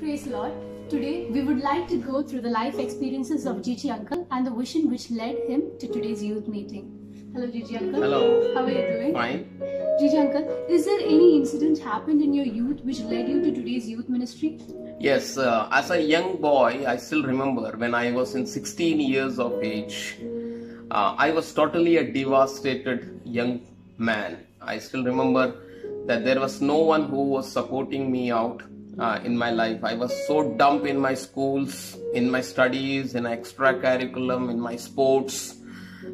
Praise the Lord. Today we would like to go through the life experiences of Gigi Uncle and the vision which led him to today's youth meeting. Hello Gigi Uncle. Hello. How are you doing? Fine. Gigi Uncle, is there any incident happened in your youth which led you to today's youth ministry? Yes, as a young boy, I still remember when I was in 16 years of age, I was totally a devastated young man. I still remember that there was no one who was supporting me out in my life. I was so dumped in my schools, in my studies, in extra curriculum, in my sports.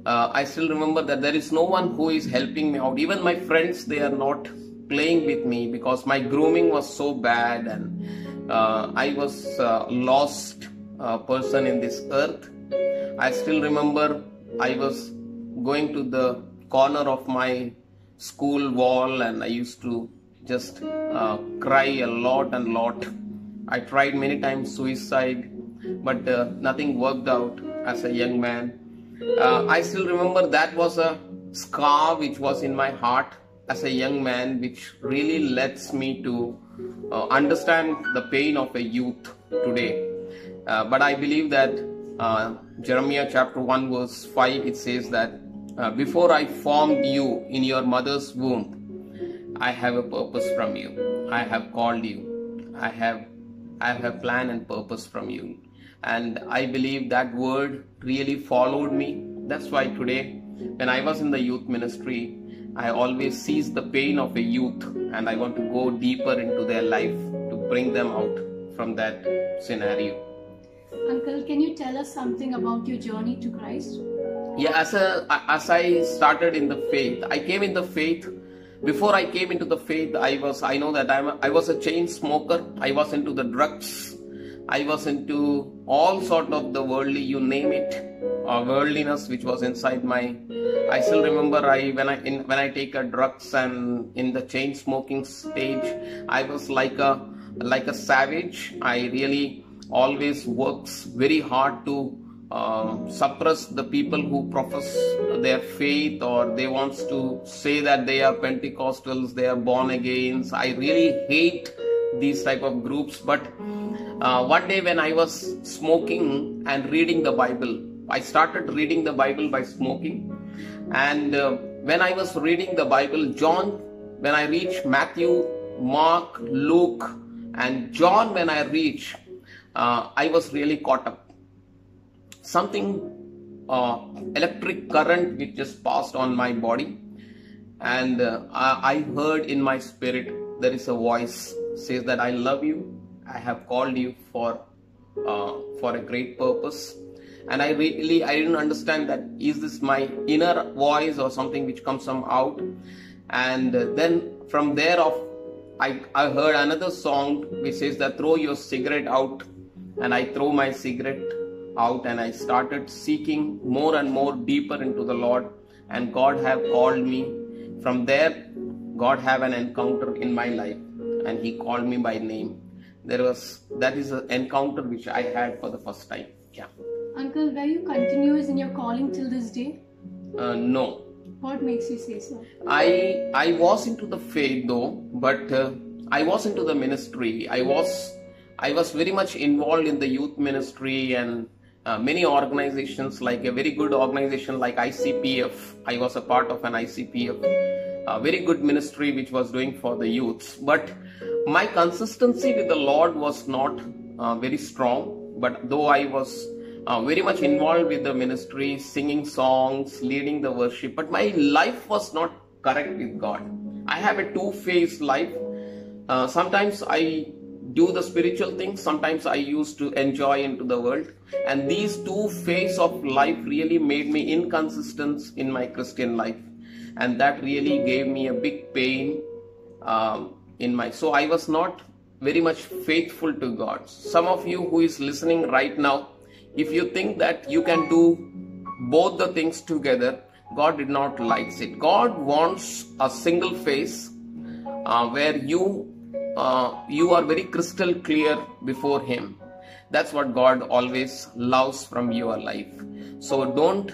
I still remember that there is no one who is helping me out. Even my friends, they are not playing with me because my grooming was so bad, and I was a lost person in this earth. I still remember I was going to the corner of my school wall and I used to just cry a lot and lot. I tried many times suicide, but nothing worked out as a young man. I still remember that was a scar which was in my heart as a young man, which really lets me to understand the pain of a youth today. But I believe that Jeremiah chapter 1 verse 5, it says that before I formed you in your mother's womb, I have a purpose from you. I have called you. I have a plan and purpose from you. And I believe that word really followed me. That's why today, when I was in the youth ministry, I always sees the pain of a youth, and I want to go deeper into their life to bring them out from that scenario. Uncle, can you tell us something about your journey to Christ? Yeah, as I started in the faith, I came in the faith. Before I came into the faith, I was a chain smoker. I was into the drugs. I was into all sort of the worldly, you name it, worldliness which was inside my. I still remember when I take a drugs and in the chain smoking stage, I was like a savage. I really always works very hard to suppress the people who profess their faith, or they wants to say that they are Pentecostals, they are born agains. I really hate these type of groups. But one day when I was smoking and reading the Bible, I started reading the Bible by smoking. And when I was reading the Bible, when I reached Matthew, Mark, Luke, and John, when I reached, I was really caught up. Something electric current which just passed on my body, and I heard in my spirit there is a voice says that I love you, I have called you for a great purpose. And I didn't understand that is this my inner voice or something which comes from out. And then from there off, I heard another song which says that throw your cigarette out, and I throw my cigarette out, and I started seeking more and more deeper into the Lord, and God have called me. From there, God have an encounter in my life, and He called me by name. That is an encounter which I had for the first time. Yeah. Uncle, were you continuous in your calling till this day? No. What makes you say so? I was into the faith though, but I was into the ministry. I was very much involved in the youth ministry and many organizations, like a very good organization like ICPF. I was a part of an ICPF, a very good ministry which was doing for the youths. But my consistency with the Lord was not very strong. But though I was very much involved with the ministry, singing songs, leading the worship, but my life was not correct with God. I have a two-phase life. Sometimes I do the spiritual things, sometimes I used to enjoy into the world, and these two phases of life really made me inconsistent in my Christian life, and that really gave me a big pain so I was not very much faithful to God. Some of you who is listening right now, if you think that you can do both the things together, God did not like it. God wants a single phase where you are very crystal clear before Him. That's what God always loves from your life. So don't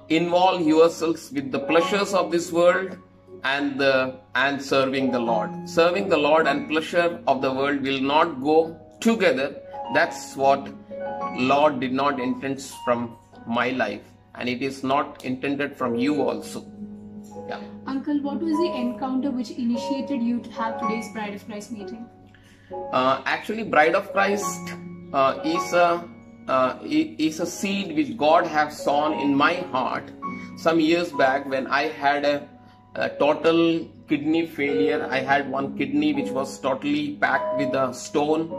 involve yourselves with the pleasures of this world and serving the Lord. Serving the Lord and pleasure of the world will not go together. That's what Lord did not intend from my life, and it is not intended from you also. Yeah. Uncle, what was the encounter which initiated you to have today's Bride of Christ meeting? Actually, Bride of Christ is a seed which God has sown in my heart some years back when I had a total kidney failure. I had one kidney which was totally packed with a stone,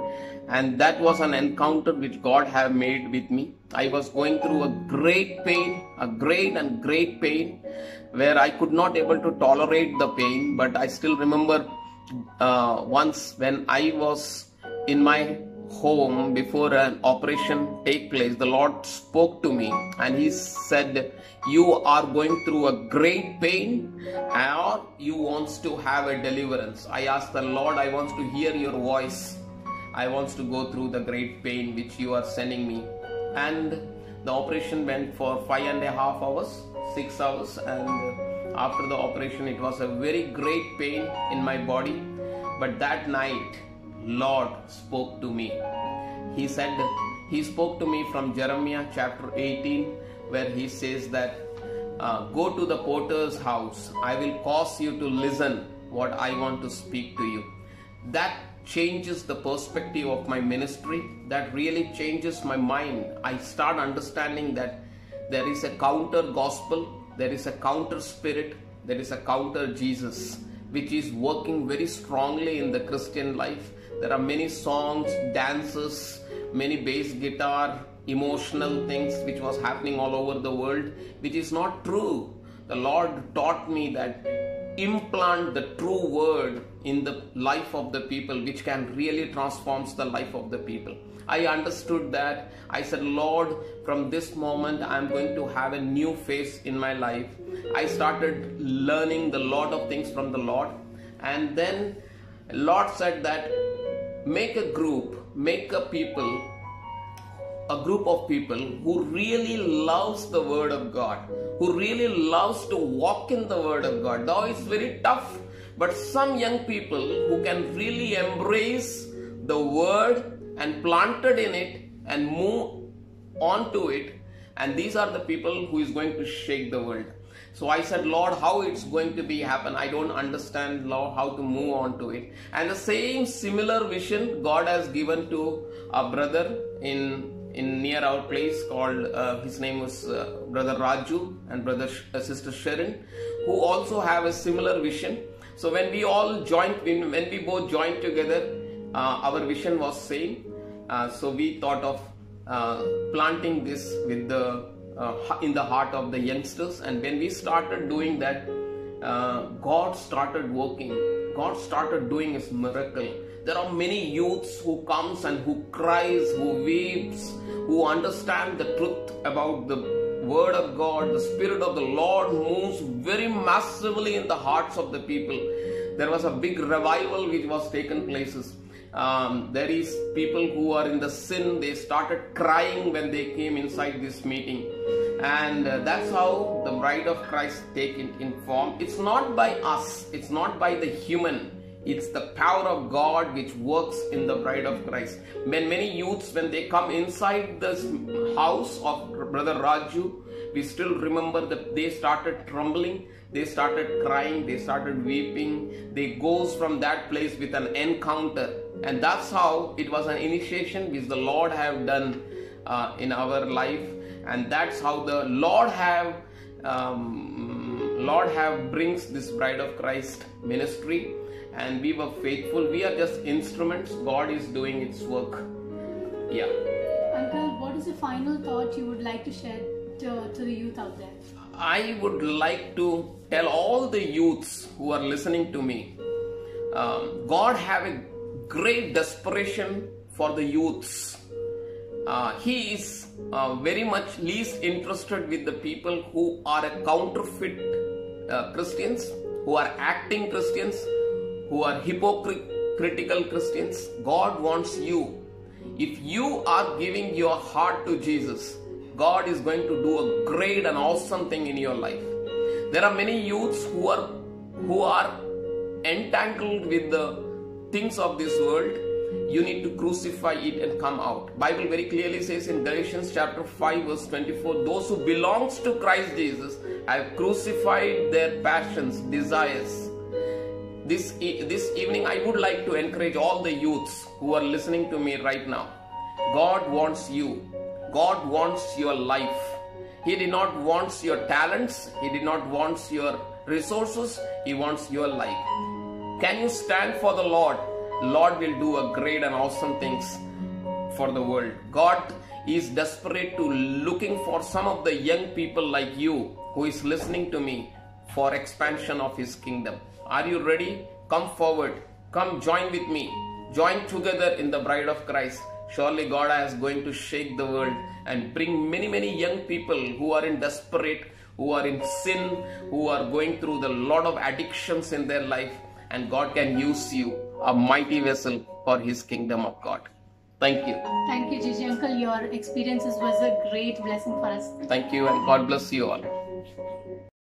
and that was an encounter which God have made with me. I was going through a great pain, a great pain, where I could not able to tolerate the pain. But I still remember once when I was in my home before an operation take place, the Lord spoke to me and He said, you are going through a great pain, or you want to have a deliverance. I asked the Lord, I want to hear your voice. I want to go through the great pain which you are sending me. And the operation went for 5.5 hours, 6 hours, and after the operation it was a very great pain in my body. But that night Lord spoke to me. He spoke to me from Jeremiah chapter 18, where He says that go to the potter's house. I will cause you to listen what I want to speak to you. That changes the perspective of my ministry. That really changes my mind. I start understanding that there is a counter gospel, there is a counter spirit, there is a counter Jesus, which is working very strongly in the Christian life. There are many songs, dances, many bass guitar, emotional things which was happening all over the world, which is not true. The Lord taught me that implant the true word in the life of the people, which can really transform the life of the people. I understood that. I said, Lord, from this moment I am going to have a new phase in my life. I started learning the lot of things from the Lord, and then Lord said that make a group of people who really loves the word of God, who really loves to walk in the word of God. Though it's very tough, but some young people who can really embrace the word and planted in it and move on to it, and these are the people who is going to shake the world. So I said, Lord, how it's going to be happen? I don't understand, Lord, how to move on to it. And the same similar vision God has given to a brother in near our place called, his name was Brother Raju and Sister Sharon, who also have a similar vision. So when we both joined together, our vision was same. So we thought of planting this with in the heart of the youngsters. And when we started doing that, God started working. God started doing His miracle. There are many youths who comes and who cries, who weeps, who understand the truth about the word of God. The Spirit of the Lord moves very massively in the hearts of the people. There was a big revival which was taken places. There is people who are in the sin, they started crying when they came inside this meeting. And that's how the bride of Christ take it in form. It's not by us, it's not by the human, it's the power of God which works in the bride of Christ. Many youths, when they come inside this house of Brother Raju, we still remember that they started trembling, they started crying, they started weeping. They goes from that place with an encounter. And that's how it was an initiation which the Lord have done in our life. And that's how the Lord have brings this bride of Christ ministry. And we were faithful. We are just instruments. God is doing its work. Yeah. Uncle, what is the final thought you would like to share to the youth out there? I would like to tell all the youths who are listening to me, God have a great desperation for the youths. He is very much least interested with the people who are a counterfeit Christians, who are acting Christians, who are hypocritical Christians. God wants you. If you are giving your heart to Jesus, God is going to do a great and awesome thing in your life. There are many youths who who are entangled with the things of this world, you need to crucify it and come out. Bible very clearly says in Galatians chapter 5 verse 24, those who belongs to Christ Jesus have crucified their passions, desires. This evening I would like to encourage all the youths who are listening to me right now. God wants you. God wants your life. He did not want your talents. He did not want your resources. He wants your life. Can you stand for the Lord? Lord will do a great and awesome things for the world. God is desperate to looking for some of the young people like you who is listening to me for expansion of His kingdom. Are you ready? Come forward. Come join with me. Join together in the bride of Christ. Surely God is going to shake the world and bring many young people who are in desperate, who are in sin, who are going through the lot of addictions in their life, and God can use you, a mighty vessel for His kingdom of God. Thank you. Thank you, Gigi Uncle. Your experiences was a great blessing for us. Thank you, and God bless you all.